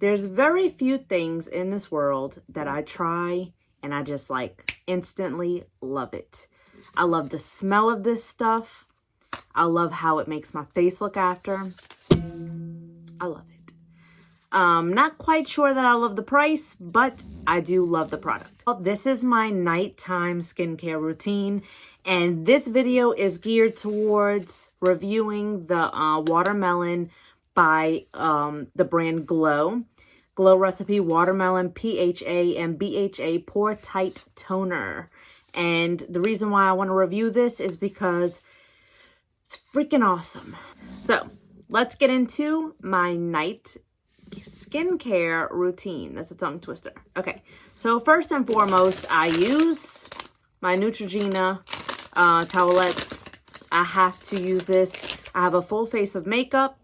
There's very few things in this world that I try and I just like instantly love it. I love the smell of this stuff. I love how it makes my face look after. I love it. Not quite sure that I love the price, but I do love the product. This is my nighttime skincare routine, and this video is geared towards reviewing the watermelon by the brand Glow. Glow Recipe Watermelon PHA and BHA Pore Tight Toner. And the reason why I want to review this is because it's freaking awesome. So let's get into my night skincare routine. That's a tongue twister. Okay, so first and foremost, I use my Neutrogena towelettes. I have to use this. I have a full face of makeup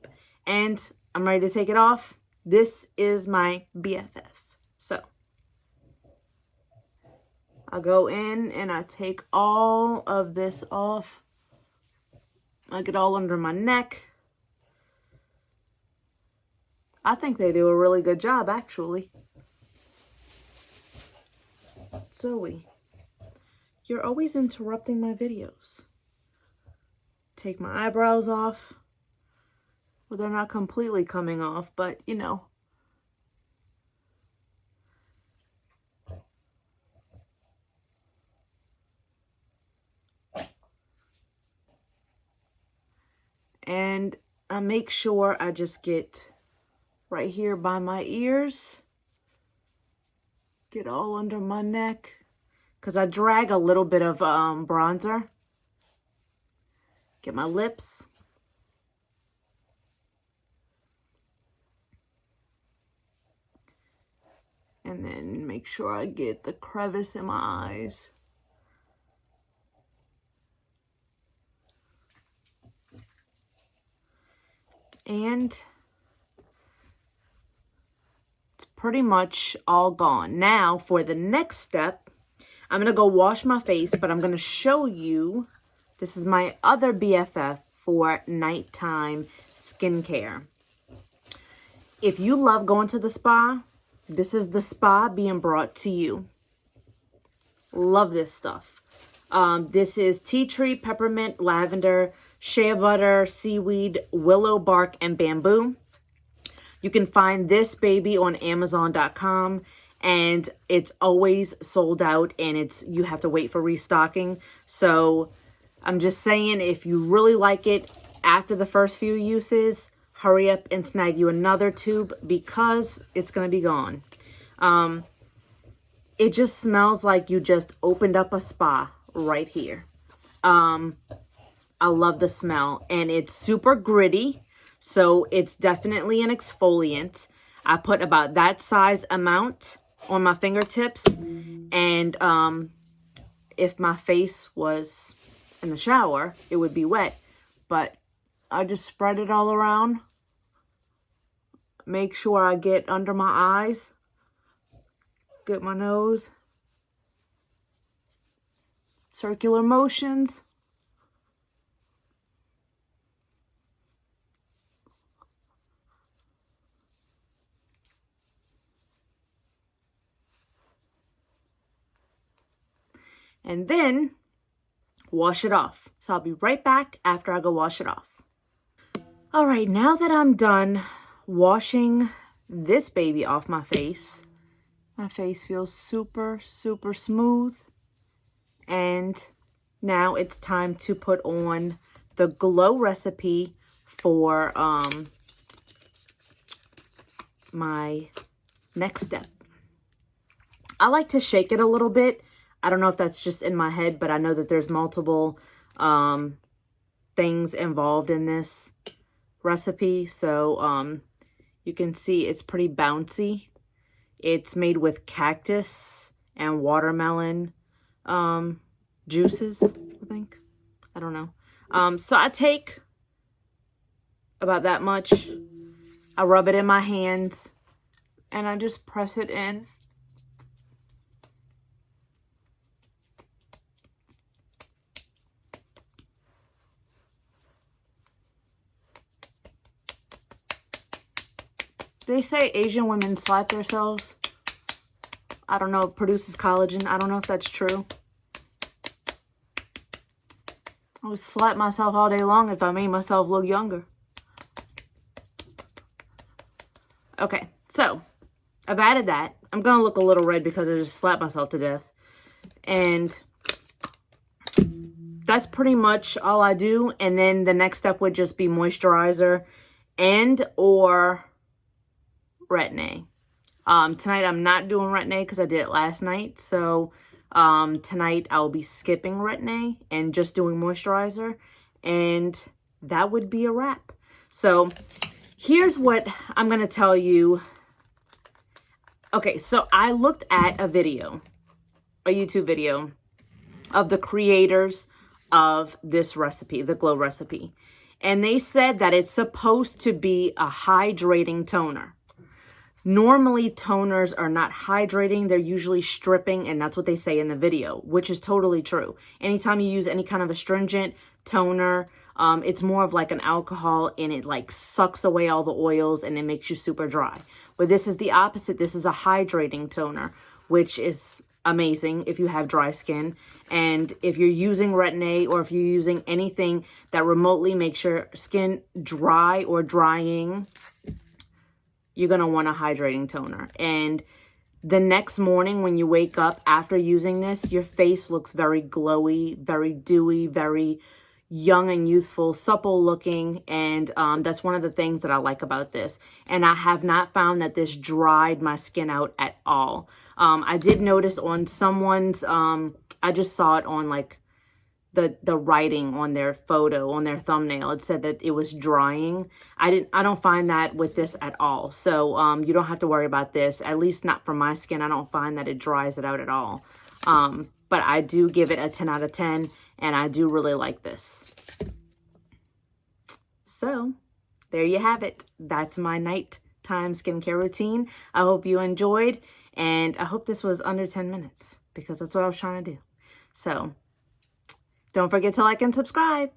and I'm ready to take it off. This is my BFF. So I go in and I take all of this off. I get all under my neck. I think they do a really good job, actually. Zoe, you're always interrupting my videos. Take my eyebrows off. Well, they're not completely coming off, but you know. And I make sure I just get right here by my ears. Get all under my neck. Because I drag a little bit of bronzer. Get my lips. And then make sure I get the crevice in my eyes. And it's pretty much all gone. Now for the next step, I'm going to go wash my face, but I'm going to show you, this is my other BFF for nighttime skincare. If you love going to the spa, this is the spa being brought to you. Love this stuff. This is tea tree, peppermint, lavender, shea butter, seaweed, willow bark, and bamboo. You can find this baby on Amazon.com, and it's always sold out, and you have to wait for restocking. So I'm just saying, if you really like it after the first few uses, hurry up and snag you another tube because it's going to be gone. It just smells like you just opened up a spa right here. I love the smell, and it's super gritty, so it's definitely an exfoliant. I put about that size amount on my fingertips, and if my face was in the shower, it would be wet, but I just spread it all around. Make sure I get under my eyes, get my nose, circular motions. And then wash it off. So I'll be right back after I go wash it off. All right, now that I'm done washing this baby off my face feels super, super smooth. And now it's time to put on the Glow recipe for my next step. I like to shake it a little bit. I don't know if that's just in my head, but I know that there's multiple things involved in this recipe. So you can see it's pretty bouncy. It's made with cactus and watermelon juices, I think. I don't know. So I take about that much. I rub it in my hands and I just press it in. They say Asian women slap themselves. I don't know. It produces collagen. I don't know if that's true. I would slap myself all day long if I made myself look younger. Okay, so I've added that. I'm going to look a little red because I just slapped myself to death. And that's pretty much all I do. And then the next step would just be moisturizer and or retin-A. Tonight I'm not doing retin-A because I did it last night. So tonight I'll be skipping retin-A and just doing moisturizer. And that would be a wrap. So here's what I'm going to tell you. Okay, so I looked at a video, a YouTube video of the creators of this recipe, the Glow recipe. And they said that it's supposed to be a hydrating toner. Normally, toners are not hydrating. They're usually stripping, and that's what they say in the video, which is totally true. Anytime you use any kind of astringent toner, it's more of like an alcohol, and it like sucks away all the oils, and it makes you super dry. But this is the opposite. This is a hydrating toner, which is amazing if you have dry skin. And if you're using retin-A or if you're using anything that remotely makes your skin dry or drying, you're going to want a hydrating toner. And the next morning when you wake up after using this, your face looks very glowy, very dewy, very young and youthful, supple looking. And that's one of the things that I like about this. And I have not found that this dried my skin out at all. I did notice on someone's, I just saw it on like the writing on their photo, on their thumbnail. It said that it was drying. I don't find that with this at all. So you don't have to worry about this, at least not for my skin. I don't find that it dries it out at all. But I do give it a 10 out of 10, and I do really like this. So there you have it. That's my nighttime skincare routine. I hope you enjoyed, and I hope this was under 10 minutes because that's what I was trying to do. So don't forget to like and subscribe.